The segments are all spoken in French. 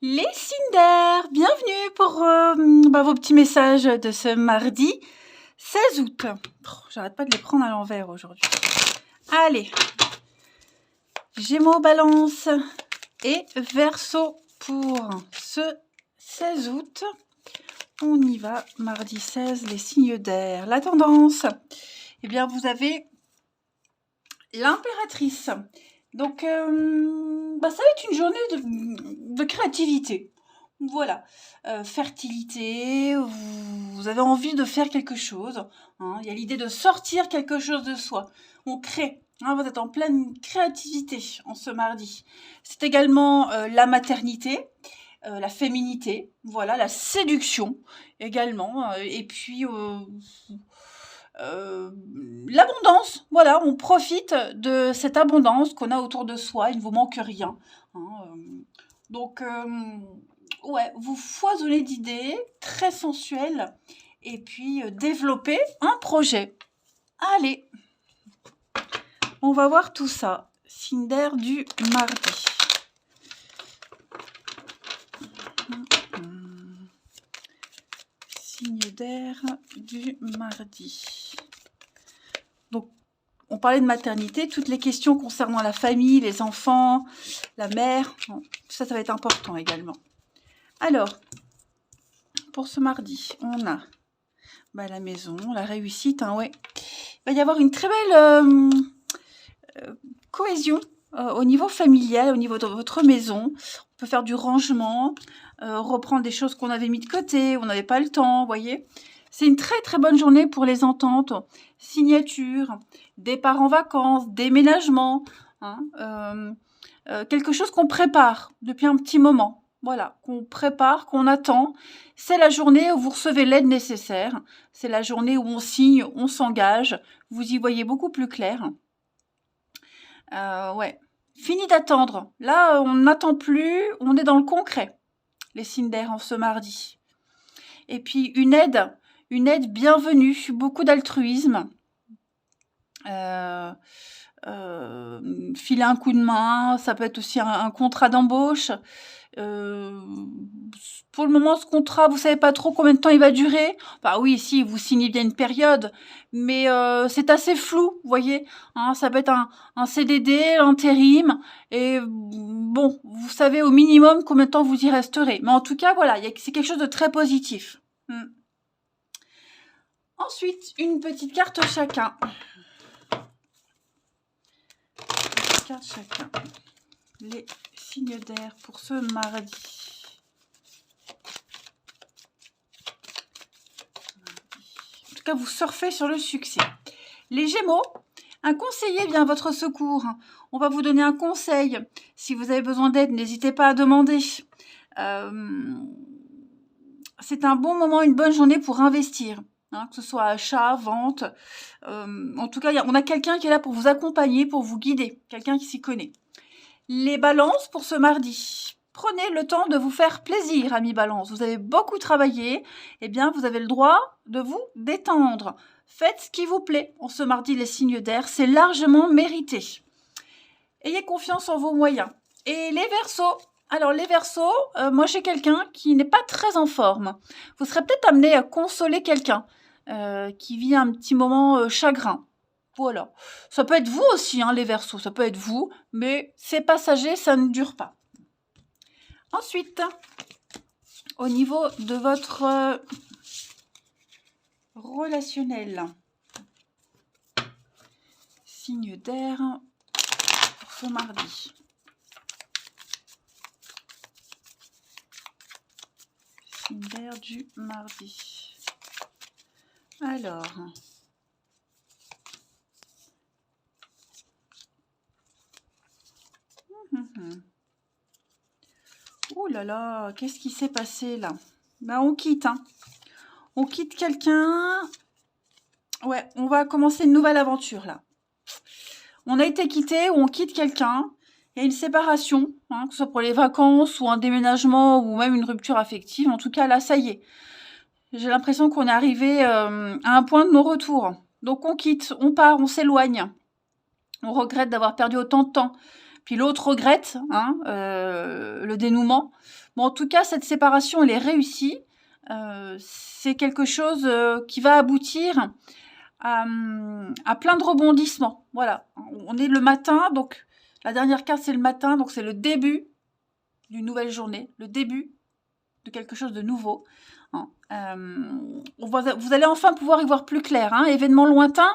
Les Cinder, bienvenue pour vos petits messages de ce mardi 16 août. J'arrête pas de les prendre à l'envers aujourd'hui. Allez, Gémeaux, Balance et Verseau pour ce 16 août. On y va, mardi 16, les signes d'air. La tendance, eh bien vous avez l'impératrice. Donc, ça va être une journée de créativité. Voilà. Fertilité, vous avez envie de faire quelque chose. Hein. Il y a l'idée de sortir quelque chose de soi. On crée. Hein, vous êtes en pleine créativité en ce mardi. C'est également la maternité, la féminité, voilà, la séduction également. Et puis... l'abondance, voilà, on profite de cette abondance qu'on a autour de soi, il ne vous manque rien. Hein, donc, ouais, vous foisonnez d'idées, très sensuelles, et puis développez un projet. Allez, on va voir tout ça. Signe d'air du mardi. Signe d'air du mardi. Donc, on parlait de maternité, toutes les questions concernant la famille, les enfants, la mère, bon, ça va être important également. Alors, pour ce mardi, on a la maison, la réussite, hein, ouais. Il va y avoir une très belle cohésion au niveau familial, au niveau de votre maison. On peut faire du rangement, reprendre des choses qu'on avait mis de côté, on n'avait pas le temps, vous voyez. C'est une très très bonne journée pour les ententes, signatures, départ en vacances, déménagement, hein, quelque chose qu'on prépare depuis un petit moment. Voilà, qu'on prépare, qu'on attend. C'est la journée où vous recevez l'aide nécessaire. C'est la journée où on signe, on s'engage. Vous y voyez beaucoup plus clair. Ouais. Fini d'attendre. Là, on n'attend plus, on est dans le concret. Les signes d'air en ce mardi. Et puis une aide bienvenue, beaucoup d'altruisme. Filer un coup de main, ça peut être aussi un contrat d'embauche. Pour le moment, ce contrat, vous savez pas trop combien de temps il va durer. Bah oui, si, vous signez bien une période, mais c'est assez flou, vous voyez. Hein, ça peut être un CDD, intérim, et bon, vous savez au minimum combien de temps vous y resterez. Mais en tout cas, voilà, c'est quelque chose de très positif. Ensuite, une petite carte chacun. Chacun. Les signes d'air pour ce mardi. En tout cas, vous surfez sur le succès. Les Gémeaux, un conseiller vient à votre secours. On va vous donner un conseil. Si vous avez besoin d'aide, n'hésitez pas à demander. C'est un bon moment, une bonne journée pour investir. Hein, que ce soit achat, vente. En tout cas, on a quelqu'un qui est là pour vous accompagner, pour vous guider. Quelqu'un qui s'y connaît. Les balances pour ce mardi. Prenez le temps de vous faire plaisir, amis balance. Vous avez beaucoup travaillé. Eh bien, vous avez le droit de vous détendre. Faites ce qui vous plaît. En ce mardi, les signes d'air, c'est largement mérité. Ayez confiance en vos moyens. Et les Verseaux. Alors, les Verseaux, moi, j'ai quelqu'un qui n'est pas très en forme. Vous serez peut-être amené à consoler quelqu'un qui vit un petit moment chagrin. Voilà. Ça peut être vous aussi, hein, les Verseaux. Ça peut être vous, mais c'est passager, ça ne dure pas. Ensuite, au niveau de votre relationnel, signe d'air pour ce mardi. Signe d'air du mardi. Alors... Ouh là là, qu'est-ce qui s'est passé là? On quitte, hein. On quitte quelqu'un. Ouais, on va commencer une nouvelle aventure là. On a été quitté ou on quitte quelqu'un. Il y a une séparation, hein, que ce soit pour les vacances ou un déménagement ou même une rupture affective. En tout cas, là, ça y est. J'ai l'impression qu'on est arrivé à un point de non-retour. Donc on quitte, on part, on s'éloigne. On regrette d'avoir perdu autant de temps. puis l'autre regrette hein, le dénouement. Bon, en tout cas, cette séparation, elle est réussie. C'est quelque chose qui va aboutir à plein de rebondissements. Voilà, on est le matin, donc la dernière carte, c'est le matin, donc c'est le début d'une nouvelle journée, le début de quelque chose de nouveau. Hein. Vous allez enfin pouvoir y voir plus clair. Hein. Événement lointain,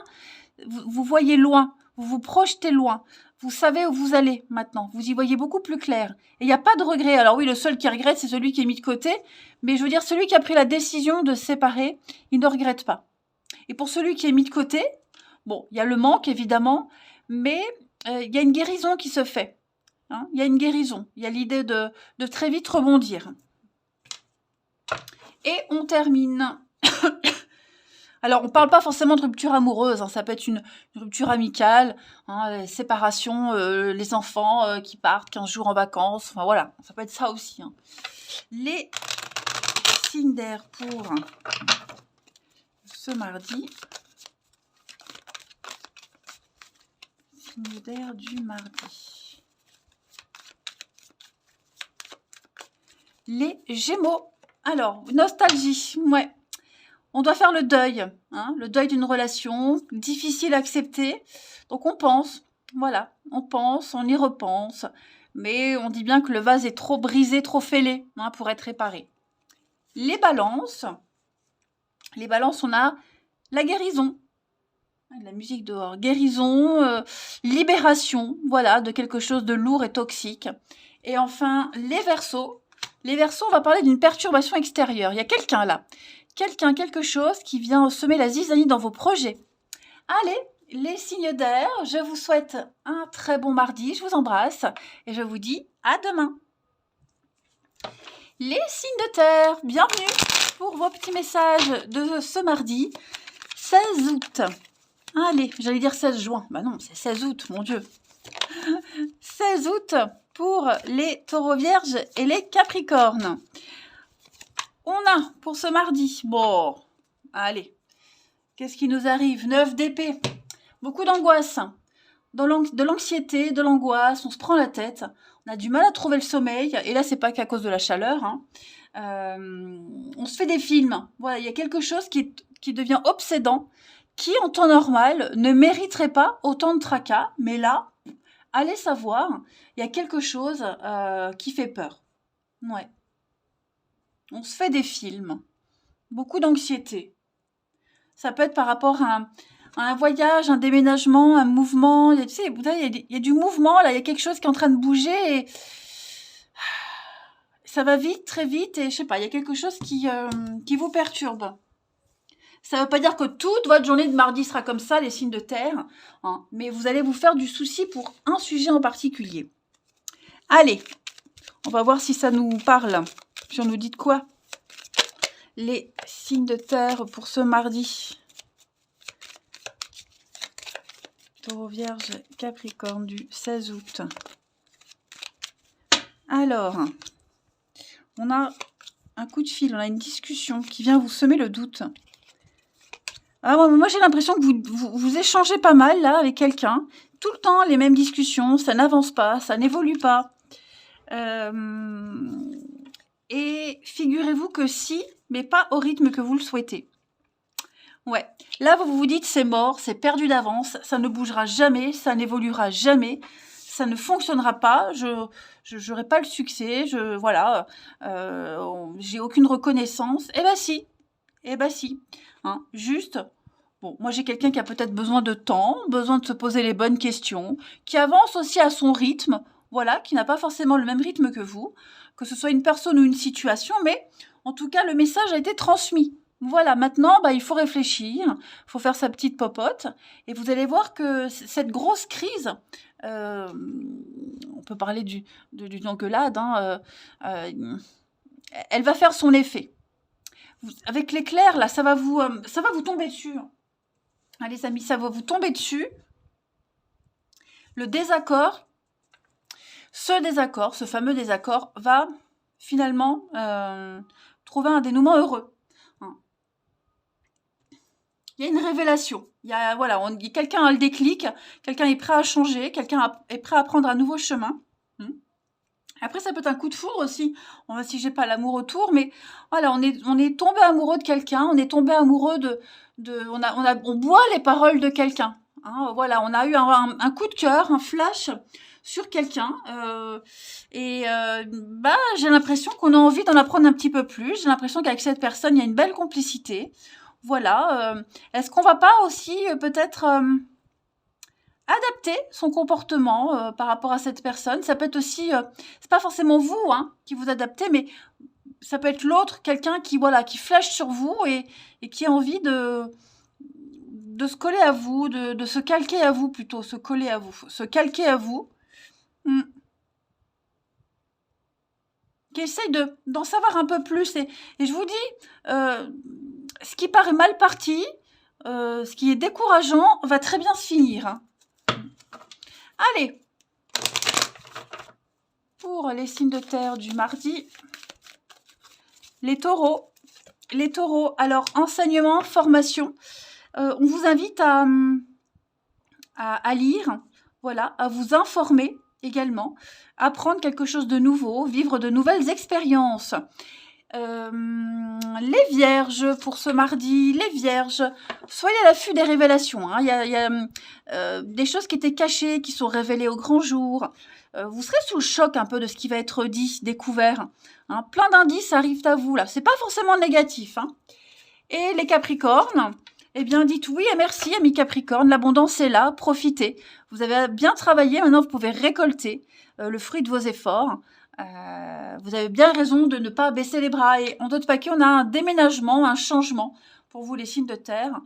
vous voyez loin, vous vous projetez loin. Vous savez où vous allez maintenant. Vous y voyez beaucoup plus clair. Et il n'y a pas de regret. Alors oui, le seul qui regrette, c'est celui qui est mis de côté. Mais je veux dire, celui qui a pris la décision de se séparer, il ne regrette pas. Et pour celui qui est mis de côté, bon, il y a le manque, évidemment, mais il y a une guérison qui se fait. Hein, il y a une guérison. Il y a l'idée de très vite rebondir. Et on termine. Alors, on ne parle pas forcément de rupture amoureuse, hein, ça peut être une rupture amicale, hein, séparation, les enfants qui partent 15 jours en vacances, enfin voilà, ça peut être ça aussi. Hein. Les signes d'air pour ce mardi. Signes d'air du mardi. Les Gémeaux. Alors, nostalgie, ouais. On doit faire le deuil, hein, le deuil d'une relation, difficile à accepter. Donc on pense, voilà, on pense, on y repense. Mais on dit bien que le vase est trop brisé, trop fêlé hein, pour être réparé. Les balances, on a la guérison. La musique dehors, guérison, libération, voilà, de quelque chose de lourd et toxique. Et enfin, les Verseaux. Les Verseaux, on va parler d'une perturbation extérieure. Il y a quelqu'un là. Quelque chose qui vient semer la zizanie dans vos projets. Allez, les signes d'air, je vous souhaite un très bon mardi, je vous embrasse et je vous dis à demain. Les signes de terre, bienvenue pour vos petits messages de ce mardi, 16 août. Allez, j'allais dire 16 juin, bah non, c'est 16 août, mon Dieu. 16 août pour les taureaux vierges et les capricornes. On a pour ce mardi, bon, allez, qu'est-ce qui nous arrive? 9 d'épée, beaucoup d'angoisse, de l'anxiété, de l'angoisse, on se prend la tête, on a du mal à trouver le sommeil, et là c'est pas qu'à cause de la chaleur, hein. On se fait des films, voilà, il y a quelque chose qui devient obsédant, qui en temps normal ne mériterait pas autant de tracas, mais là, allez savoir, il y a quelque chose qui fait peur, ouais. On se fait des films, beaucoup d'anxiété. Ça peut être par rapport à un voyage, un déménagement, un mouvement. Il y a du mouvement, là, il y a quelque chose qui est en train de bouger et ça va vite, très vite et je sais pas, il y a quelque chose qui vous perturbe. Ça ne veut pas dire que toute votre journée de mardi sera comme ça, les signes de terre, hein, mais vous allez vous faire du souci pour un sujet en particulier. Allez, on va voir si ça nous parle. Puis on nous dit de quoi? Les signes de terre pour ce mardi. Taureau, Vierge, Capricorne du 16 août. Alors, on a un coup de fil, on a une discussion qui vient vous semer le doute. Alors, moi j'ai l'impression que vous échangez pas mal là avec quelqu'un. Tout le temps les mêmes discussions, ça n'avance pas, ça n'évolue pas. Et figurez-vous que si, mais pas au rythme que vous le souhaitez. Ouais, là vous vous dites c'est mort, c'est perdu d'avance, ça ne bougera jamais, ça n'évoluera jamais, ça ne fonctionnera pas, je n'aurai pas le succès, voilà, j'ai aucune reconnaissance. Eh ben si, hein, juste, bon, moi j'ai quelqu'un qui a peut-être besoin de temps, besoin de se poser les bonnes questions, qui avance aussi à son rythme, voilà, qui n'a pas forcément le même rythme que vous, que ce soit une personne ou une situation, mais en tout cas, le message a été transmis. Voilà, maintenant, il faut réfléchir, il faut faire sa petite popote, et vous allez voir que cette grosse crise, on peut parler d'une engueulade, hein, elle va faire son effet. Avec l'éclair, là, ça va vous tomber dessus. Ah, les amis, ça va vous tomber dessus. Le désaccord, ce fameux désaccord, va finalement trouver un dénouement heureux. il y a une révélation. Il y a, voilà, quelqu'un a le déclic, quelqu'un est prêt à changer, quelqu'un est prêt à prendre un nouveau chemin. Après, ça peut être un coup de foudre aussi. Si j'ai pas l'amour autour, mais voilà, on est tombé amoureux de quelqu'un, on est tombé amoureux on boit les paroles de quelqu'un. Hein, voilà, on a eu un coup de cœur, un flash sur quelqu'un, j'ai l'impression qu'on a envie d'en apprendre un petit peu plus. J'ai l'impression qu'avec cette personne, il y a une belle complicité. Voilà. Est-ce qu'on va pas aussi peut-être adapter son comportement par rapport à cette personne? Ça peut être aussi, c'est pas forcément vous qui vous adaptez, mais ça peut être l'autre, quelqu'un qui flash sur vous et qui a envie de se coller à vous, de se calquer à vous plutôt, se coller à vous, se calquer à vous. Qui essaye d'en savoir un peu plus. Et je vous dis, ce qui paraît mal parti, ce qui est décourageant, va très bien se finir. Allez, pour les signes de terre du mardi, les taureaux. Les taureaux, alors enseignement, formation, on vous invite à lire, voilà, à vous informer également, apprendre quelque chose de nouveau, vivre de nouvelles expériences. Les vierges, pour ce mardi, les vierges, soyez à l'affût des révélations. Il y a des choses qui étaient cachées, qui sont révélées au grand jour. Vous serez sous le choc un peu de ce qui va être dit, découvert. Plein d'indices arrivent à vous, là. C'est pas forcément négatif. Et les capricornes, eh bien, dites oui et merci, amis Capricorne. L'abondance est là, profitez. Vous avez bien travaillé, maintenant vous pouvez récolter le fruit de vos efforts. Vous avez bien raison de ne pas baisser les bras. Et en d'autres paquets, on a un déménagement, un changement pour vous, les signes de terre.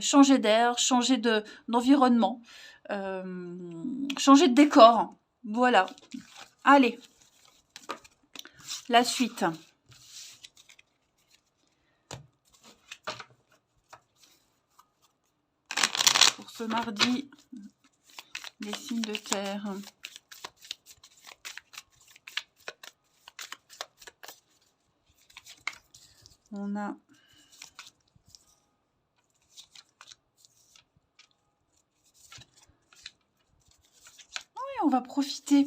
Changer d'air, changer d'environnement, changer de décor. Voilà. Allez, la suite. Pour ce mardi, les signes de terre. On a on va profiter.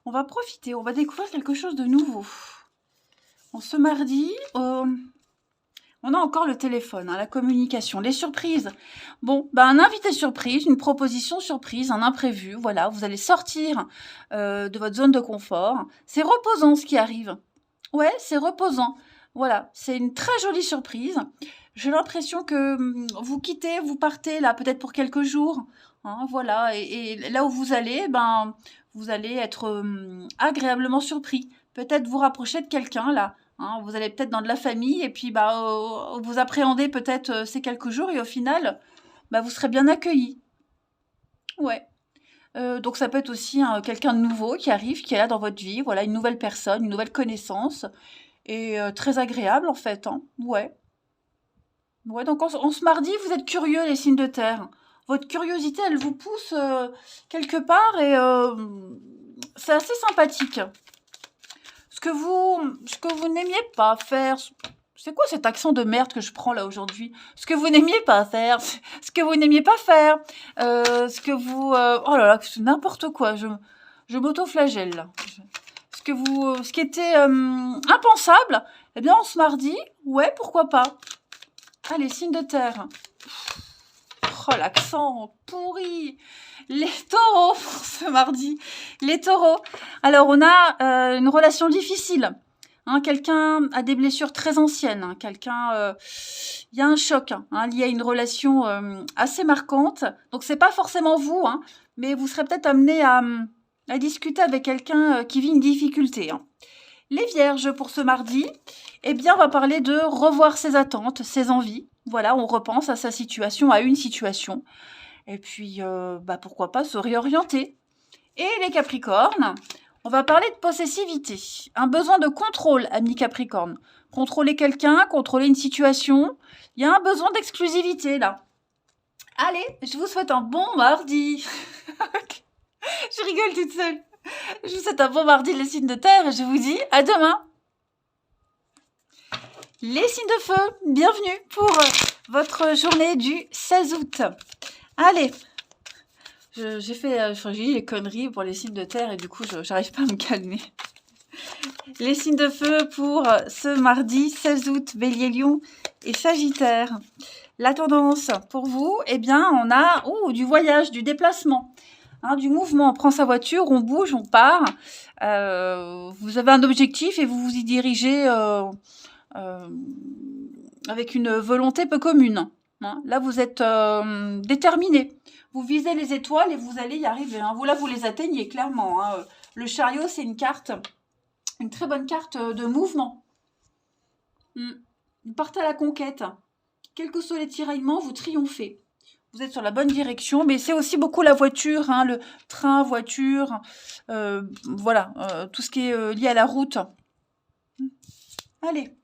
On va profiter, on va découvrir quelque chose de nouveau. Ce mardi, on a encore le téléphone, la communication, les surprises. Bon, un invité surprise, une proposition surprise, un imprévu, voilà, vous allez sortir de votre zone de confort. C'est reposant ce qui arrive. Ouais, c'est reposant. Voilà, c'est une très jolie surprise. J'ai l'impression que vous partez là, peut-être pour quelques jours. Voilà, et là où vous allez, vous allez être agréablement surpris. Peut-être vous rapprocher de quelqu'un là. Vous allez peut-être dans de la famille et puis vous appréhendez peut-être ces quelques jours et au final, vous serez bien accueillis. Ouais. Donc ça peut être aussi quelqu'un de nouveau qui arrive, qui est là dans votre vie. Voilà, une nouvelle personne, une nouvelle connaissance. Et très agréable en fait. Ouais. Ouais, donc en ce mardi, vous êtes curieux, les signes de terre. Votre curiosité, elle vous pousse quelque part et c'est assez sympathique. Ce que vous n'aimiez pas faire, c'est quoi cet accent de merde que je prends là aujourd'hui? Ce que vous n'aimiez pas faire, ce que vous n'aimiez pas faire, ce que vous... oh là là, c'est n'importe quoi, je m'auto-flagelle là. Ce qui était impensable, eh bien, ce mardi, ouais, pourquoi pas. Allez, signes de terre. Oh, l'accent pourri. Les taureaux pour ce mardi. Les taureaux. Alors, on a une relation difficile. Quelqu'un a des blessures très anciennes. Il y a un choc lié à une relation assez marquante. Donc, c'est pas forcément vous, mais vous serez peut-être amené à discuter avec quelqu'un qui vit une difficulté. Les vierges pour ce mardi, eh bien, on va parler de revoir ses attentes, ses envies. Voilà, on repense à sa situation, à une situation. Et puis, pourquoi pas se réorienter. Et les capricornes, on va parler de possessivité. Un besoin de contrôle, amis capricornes. Contrôler quelqu'un, contrôler une situation. Il y a un besoin d'exclusivité, là. Allez, je vous souhaite un bon mardi. Je rigole toute seule. Je vous souhaite un bon mardi, les signes de terre, et je vous dis à demain. Les signes de feu, bienvenue pour votre journée du 16 août. Allez, j'ai fait les conneries pour les signes de terre et du coup, j'arrive pas à me calmer. Les signes de feu pour ce mardi 16 août, Bélier, Lion et Sagittaire. La tendance pour vous, eh bien, on a du voyage, du déplacement, hein, du mouvement. On prend sa voiture, on bouge, on part. Vous avez un objectif et vous vous y dirigez avec une volonté peu commune. Hein. Là, vous êtes déterminé. Vous visez les étoiles et vous allez y arriver. Hein. Là, vous les atteignez clairement. Hein. Le chariot, c'est une très bonne carte de mouvement. Vous partez à la conquête. Quels que soient les tiraillements, vous triomphez. Vous êtes sur la bonne direction, mais c'est aussi beaucoup la voiture, hein, le train, voiture, voilà, tout ce qui est lié à la route. Allez,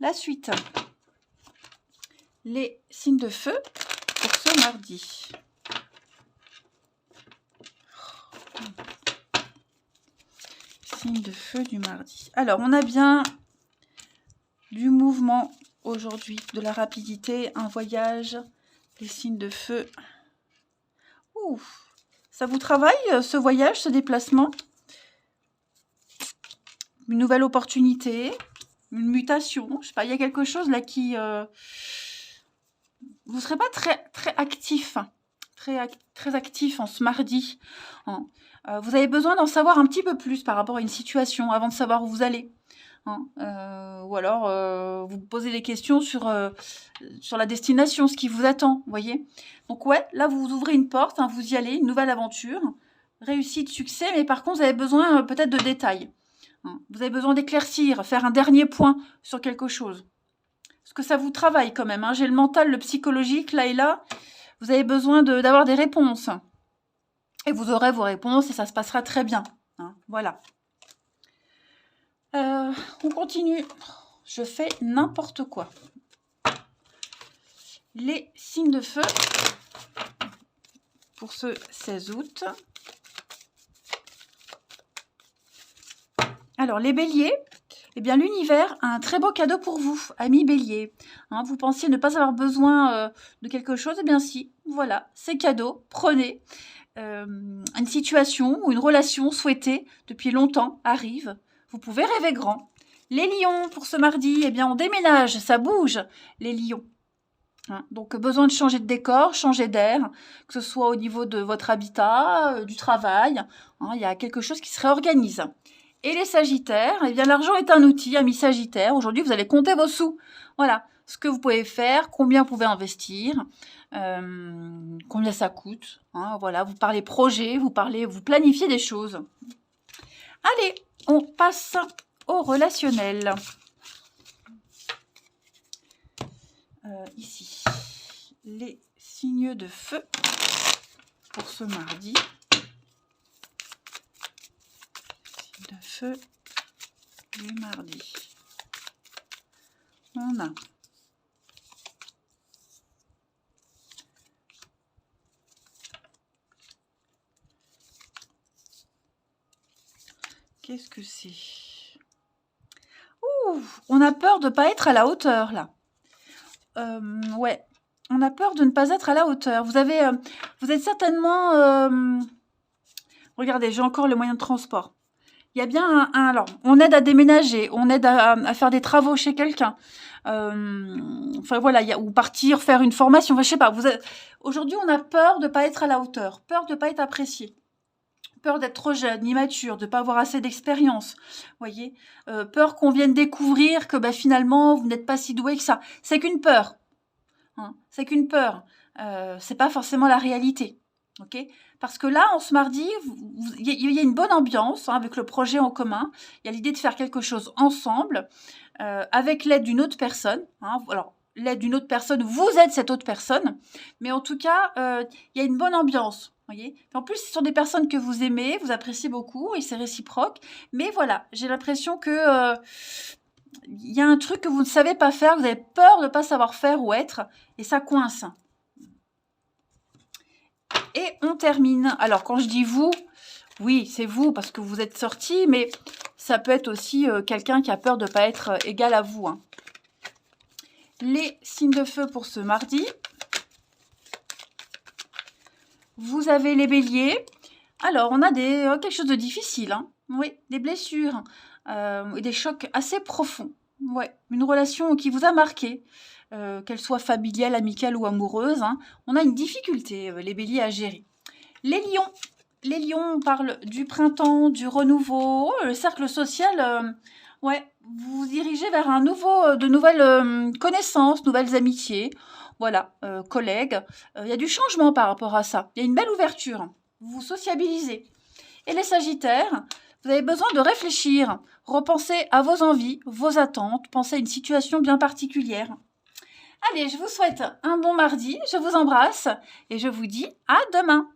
la suite. Les signes de feu pour ce mardi. Signes de feu du mardi. Alors, on a bien du mouvement aujourd'hui, de la rapidité, un voyage, les signes de feu. Ça vous travaille, ce voyage, ce déplacement? Une nouvelle opportunité, une mutation, je sais pas, il y a quelque chose là qui... vous ne serez pas très actif, très actif en ce mardi. Hein. Vous avez besoin d'en savoir un petit peu plus par rapport à une situation avant de savoir où vous allez. Hein. Ou alors vous posez des questions sur la destination, ce qui vous attend, vous voyez. Donc ouais, là vous ouvrez une porte, hein, vous y allez, une nouvelle aventure, réussite, succès, mais par contre vous avez besoin peut-être de détails. Hein. Vous avez besoin d'éclaircir, faire un dernier point sur quelque chose. Parce que ça vous travaille quand même. Hein. J'ai le mental, le psychologique, là et là. Vous avez besoin d'avoir des réponses. Et vous aurez vos réponses et ça se passera très bien. Hein. Voilà. On continue. Je fais n'importe quoi. Les signes de feu pour ce 16 août. Alors, les béliers, eh bien, l'univers a un très beau cadeau pour vous, amis béliers. Hein, vous pensiez ne pas avoir besoin de quelque chose, eh bien si, voilà, c'est cadeau, prenez. Une situation ou une relation souhaitée depuis longtemps arrive. Vous pouvez rêver grand. Les lions, pour ce mardi, eh bien, on déménage, ça bouge, les lions. Hein, donc, besoin de changer de décor, changer d'air, que ce soit au niveau de votre habitat, du travail. Hein, il y a quelque chose qui se réorganise. Et les sagittaires, eh bien, l'argent est un outil, amis sagittaires. Aujourd'hui, vous allez compter vos sous. Voilà, ce que vous pouvez faire, combien vous pouvez investir, combien ça coûte. Hein, voilà, vous parlez projet, vous planifiez des choses. Allez, on passe au relationnel. Ici, les signes de feu pour ce mardi. De feu du mardi. On a qu'est-ce que c'est? On a peur de ne pas être à la hauteur là. Ouais, on a peur de ne pas être à la hauteur. Vous êtes certainement... regardez, j'ai encore le moyen de transport. Il y a bien alors, on aide à déménager, on aide à faire des travaux chez quelqu'un. Enfin voilà, ou partir, faire une formation. Enfin, je sais pas. Aujourd'hui, on a peur de pas être à la hauteur, peur de pas être apprécié, peur d'être trop jeune, immature, de pas avoir assez d'expérience. Voyez, peur qu'on vienne découvrir que finalement vous n'êtes pas si doué que ça. C'est qu'une peur. Hein, c'est qu'une peur. C'est pas forcément la réalité. Ok ? Parce que là, en ce mardi, il y a une bonne ambiance hein, avec le projet en commun. Il y a l'idée de faire quelque chose ensemble, avec l'aide d'une autre personne. Hein. Alors, l'aide d'une autre personne, vous êtes cette autre personne. Mais en tout cas, il y a une bonne ambiance. Voyez. En plus, ce sont des personnes que vous aimez, vous appréciez beaucoup, et c'est réciproque. Mais voilà, j'ai l'impression que il y a un truc que vous ne savez pas faire, vous avez peur de ne pas savoir faire ou être, et ça coince. Et on termine. Alors, quand je dis vous, oui, c'est vous parce que vous êtes sortis, mais ça peut être aussi quelqu'un qui a peur de ne pas être égal à vous. Hein. Les signes de feu pour ce mardi. Vous avez les béliers. Alors, on a quelque chose de difficile. Hein. Oui, des blessures, des chocs assez profonds. Ouais, une relation qui vous a marqué, qu'elle soit familiale, amicale ou amoureuse. Hein. On a une difficulté, les béliers, à gérer. Les lions. Les lions, on parle du printemps, du renouveau. Le cercle social, ouais, vous vous dirigez vers de nouvelles connaissances, nouvelles amitiés. Voilà, collègues. Il y a du changement par rapport à ça. Il y a une belle ouverture. Vous vous sociabilisez. Et les sagittaires, vous avez besoin de réfléchir, repenser à vos envies, vos attentes, penser à une situation bien particulière. Allez, je vous souhaite un bon mardi, je vous embrasse et je vous dis à demain.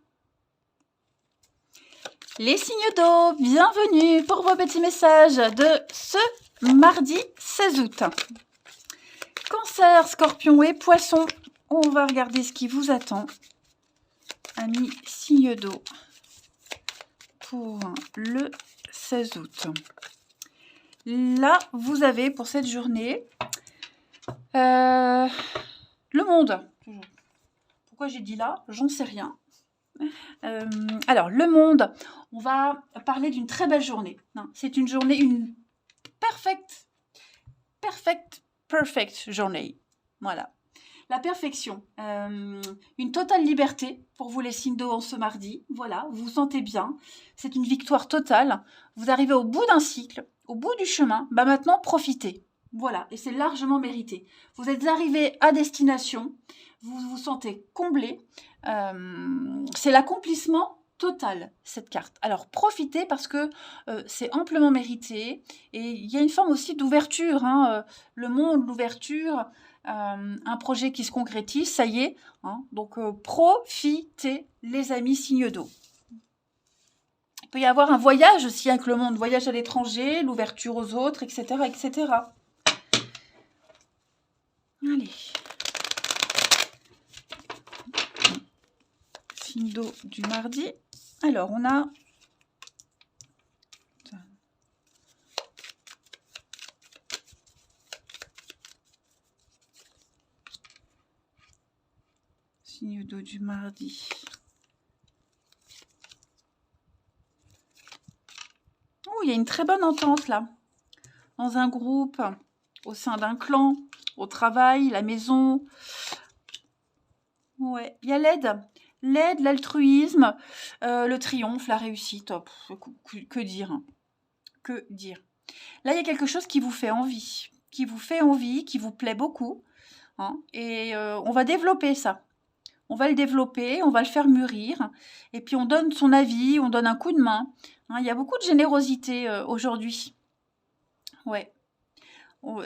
Les signes d'eau, bienvenue pour vos petits messages de ce mardi 16 août. Cancer, Scorpion et Poisson, on va regarder ce qui vous attend. Amis signes d'eau pour le 16 août. Là, vous avez pour cette journée le monde. Pourquoi j'ai dit là? J'en sais rien. Alors, le monde, on va parler d'une très belle journée. C'est une journée, une perfect journée. Voilà. La perfection. Une totale liberté pour vous les signes d'eau en ce mardi. Voilà, vous vous sentez bien. C'est une victoire totale. Vous arrivez au bout d'un cycle, au bout du chemin. Bah maintenant, profitez. Voilà, et c'est largement mérité. Vous êtes arrivé à destination. Vous vous sentez comblé. C'est l'accomplissement total, cette carte. Alors, profitez parce que c'est amplement mérité. Et il y a une forme aussi d'ouverture. Hein, le monde, l'ouverture, un projet qui se concrétise, ça y est. Hein, donc, profitez, les amis signes d'eau. Il peut y avoir un voyage aussi avec le monde. Voyage à l'étranger, l'ouverture aux autres, etc., etc. Allez. Signe d'eau du mardi. Alors, on a... Signe d'eau du mardi. Oh, il y a une très bonne entente là. Dans un groupe, au sein d'un clan, au travail, la maison. Ouais, il y a l'aide. L'aide, l'altruisme, le triomphe, la réussite. Oh, que dire, hein. Que dire. Là, il y a quelque chose qui vous fait envie, qui vous plaît beaucoup. Hein, et on va développer ça. On va le développer, on va le faire mûrir. Et puis, on donne son avis, on donne un coup de main. Hein, il y a beaucoup de générosité aujourd'hui. Ouais.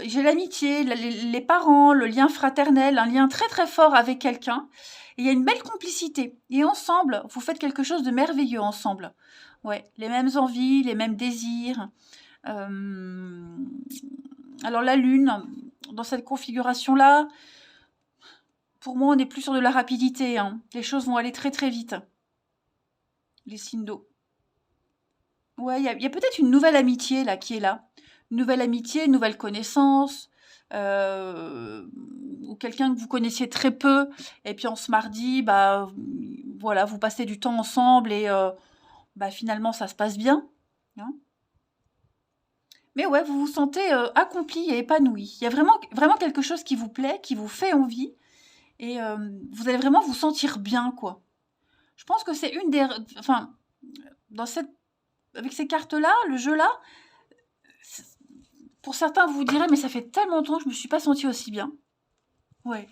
J'ai l'amitié, les parents, le lien fraternel, un lien très très fort avec quelqu'un. Et il y a une belle complicité. Et ensemble, vous faites quelque chose de merveilleux ensemble. Ouais, les mêmes envies, les mêmes désirs. Alors la lune, dans cette configuration-là, pour moi, on n'est plus sur de la rapidité. Hein. Les choses vont aller très très vite. Les signes d'eau. Ouais, il y a peut-être une nouvelle amitié là qui est là. Une nouvelle amitié, une nouvelle connaissance, ou quelqu'un que vous connaissiez très peu, et puis en ce mardi, bah voilà, vous passez du temps ensemble et bah finalement ça se passe bien. Hein. Mais ouais, vous vous sentez accompli et épanoui. Il y a vraiment, vraiment quelque chose qui vous plaît, qui vous fait envie, et vous allez vraiment vous sentir bien, quoi. Je pense que c'est une des... Enfin, avec ces cartes-là, le jeu-là, pour certains, vous vous direz, mais ça fait tellement longtemps que je ne me suis pas sentie aussi bien. Ouais.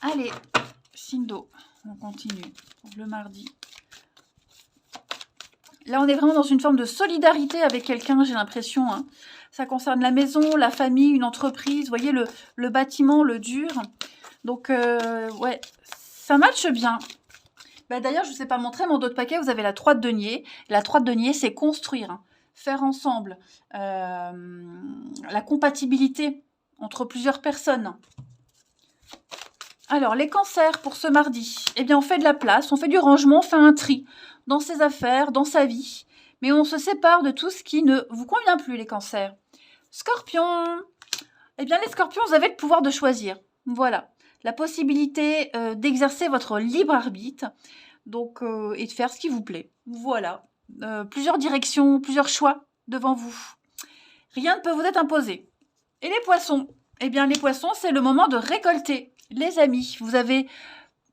Allez, signe d'eau. On continue pour le mardi. Là, on est vraiment dans une forme de solidarité avec quelqu'un, j'ai l'impression. Hein. Ça concerne la maison, la famille, une entreprise. Vous voyez, le bâtiment, le dur. Donc, ouais, ça matche bien. Bah, d'ailleurs, je ne vous ai pas montré mon dos de paquet. Vous avez la 3 de denier. La 3 de denier, c'est construire. Hein. Faire ensemble, la compatibilité entre plusieurs personnes. Alors, les cancers pour ce mardi, eh bien, on fait de la place, on fait du rangement, on fait un tri dans ses affaires, dans sa vie, mais on se sépare de tout ce qui ne vous convient plus, les cancers. Scorpion. Eh bien, les scorpions, vous avez le pouvoir de choisir. Voilà. La possibilité d'exercer votre libre arbitre donc, et de faire ce qui vous plaît. Voilà. Plusieurs directions, plusieurs choix devant vous. Rien ne peut vous être imposé. Et les poissons? Eh bien, les poissons, c'est le moment de récolter. Les amis, vous avez...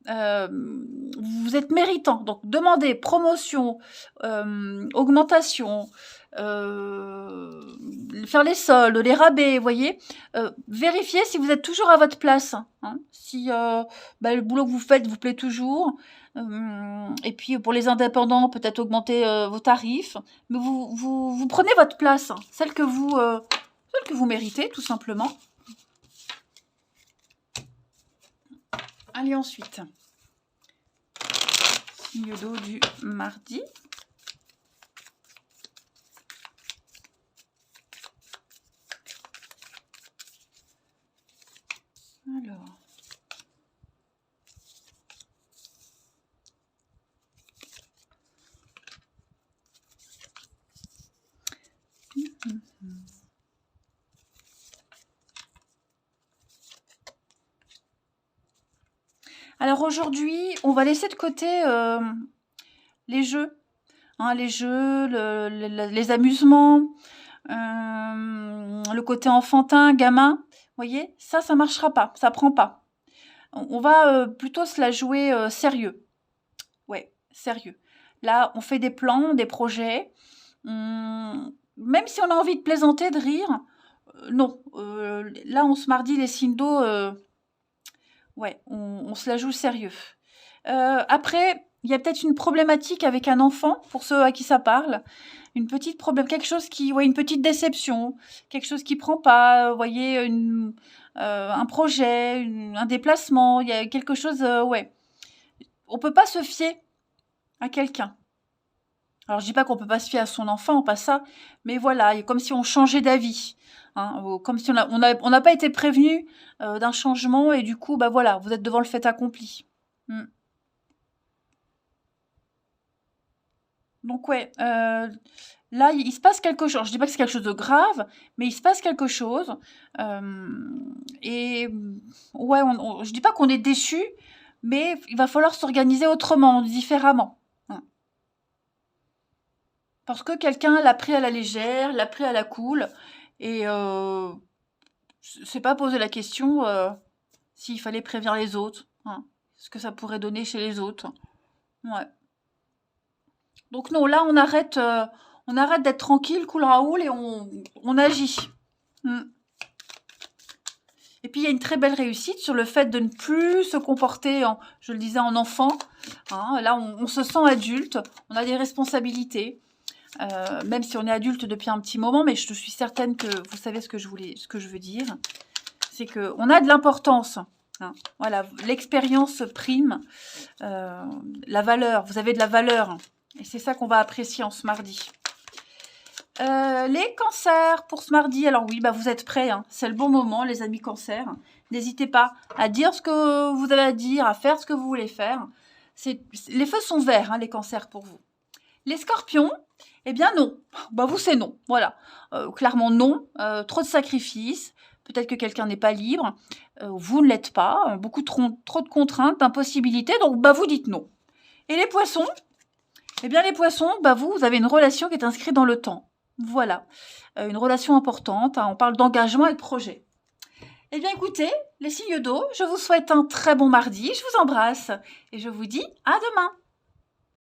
vous êtes méritant. Donc, demandez promotion, augmentation, faire les soldes, les rabais, vous voyez. Vérifiez si vous êtes toujours à votre place. Hein, si le boulot que vous faites vous plaît toujours. Et puis, pour les indépendants, peut-être augmenter vos tarifs. Mais vous prenez votre place, hein, celle que vous méritez, tout simplement. Allez, ensuite, signe d'eau du mardi. Alors. Alors aujourd'hui, on va laisser de côté les jeux, hein, les amusements, le côté enfantin, gamin. Vous voyez, ça marchera pas, ça prend pas. On va plutôt se la jouer sérieux. Ouais, sérieux. Là, on fait des plans, des projets. Même si on a envie de plaisanter, de rire, non. Là, on se mardi les signes d'eau. Ouais, on se la joue sérieux. Après, il y a peut-être une problématique avec un enfant, pour ceux à qui ça parle. Une petite problème, quelque chose qui, une petite déception, quelque chose qui prend pas, vous voyez, un projet, un déplacement, il y a quelque chose, ouais. On peut pas se fier à quelqu'un. Alors, je dis pas qu'on peut pas se fier à son enfant, pas ça, mais voilà, comme si on changeait d'avis. Hein, comme si on n'a pas été prévenu d'un changement et du coup, voilà, vous êtes devant le fait accompli. Donc ouais, là, il se passe quelque chose. Je dis pas que c'est quelque chose de grave, mais il se passe quelque chose. Et ouais, je dis pas qu'on est déçu, mais il va falloir s'organiser autrement, différemment. Parce que quelqu'un l'a pris à la légère, l'a pris à la cool, et s'est pas posé la question s'il fallait prévenir les autres, hein, ce que ça pourrait donner chez les autres. Ouais. Donc non, là on arrête d'être tranquille, cool Raoul, et on agit. Et puis il y a une très belle réussite sur le fait de ne plus se comporter, je le disais, en enfant. Hein, là on se sent adulte, on a des responsabilités. Même si on est adulte depuis un petit moment, mais je suis certaine que vous savez ce que je veux dire. C'est qu'on a de l'importance. Hein. Voilà, l'expérience prime la valeur. Vous avez de la valeur. Et c'est ça qu'on va apprécier en ce mardi. Les cancers pour ce mardi. Alors oui, vous êtes prêts. Hein. C'est le bon moment, les amis cancers. N'hésitez pas à dire ce que vous avez à dire, à faire ce que vous voulez faire. Les feux sont verts, hein, les cancers pour vous. Les scorpions, eh bien non. Vous, c'est non. Voilà. Clairement non. Trop de sacrifices. Peut-être que quelqu'un n'est pas libre. Vous ne l'êtes pas. Beaucoup trop de contraintes, d'impossibilités. Donc, vous dites non. Et les poissons? Eh bien, les poissons, vous avez une relation qui est inscrite dans le temps. Voilà. Une relation importante. Hein, on parle d'engagement et de projet. Eh bien, écoutez, les signes d'eau, je vous souhaite un très bon mardi. Je vous embrasse. Et je vous dis à demain.